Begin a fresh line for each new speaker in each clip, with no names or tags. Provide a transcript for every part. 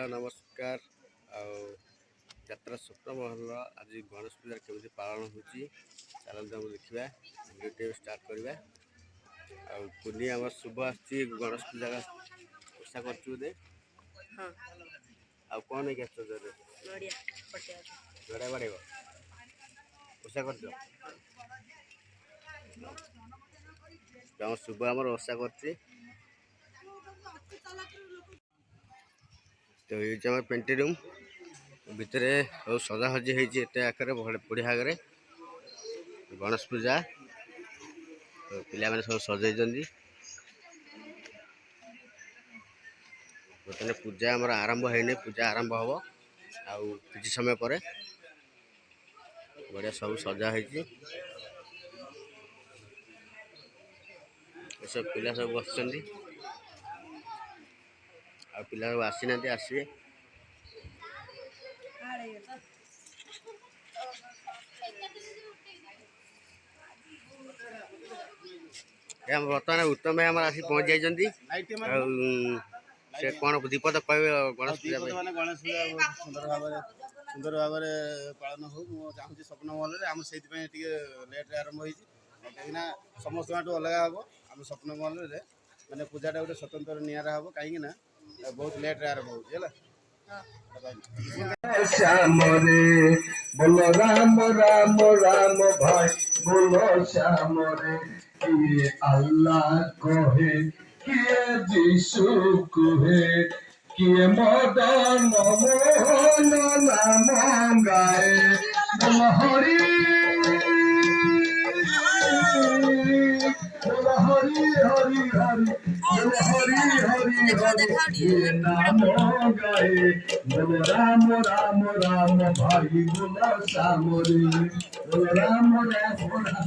नमस्कार यात्रा स्वप्न महल आज गणेश पूजा केमी पालन हो चलते देखा वीडियो स्टार्ट करवा पुनी आम शुभ आ गणेश पूजा का ओषा कर कौन नहीं नड़िया बाड़े ओषा कर शुभ आम ओषा कर तो ये पेंटी रूम भितर बहुत सजासजी होते आकार बढ़िया आगे गणेश पूजा तो पिला मैंने सब सजाई बर्तमान पूजा आमर आरंभ है पूजा आरंभ हम आउ कि समय पर बढ़िया सब सजा है सब पिला सब बस पिला सब आसी ना आसवे बर्तमान उत्तम भाई आम आसी पहुँच जाइए से कौन दीपद कह गणेश पूजा
गणेश पूजा सुंदर भाव पालन हो चाहूँगी स्वप्न महल आम से लेट्रे आरंभ हो कहीं समस्त अलग हम आम स्वप्न महल मैंने पूजाटा गोटे स्वतंत्र निरा हम कहीं बहुत लेट्रे आरंभ हो
श्याम रे बोलो राम राम राम भाई बोलो श्याम रे किए अल्लाह कहे किए यीशु कहे किए मदन मोहन नाम गाए बोलो हरि हरि हरि हरि हरि हरि हरि नाम गाए बोलो राम राम राम भाई बोलो श्याम रे बोलो राम राम राम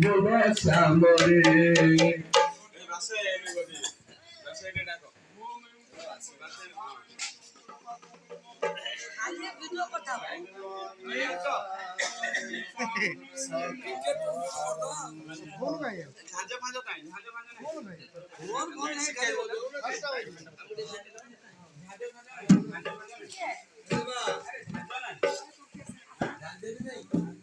बोलो श्याम रे
नहीं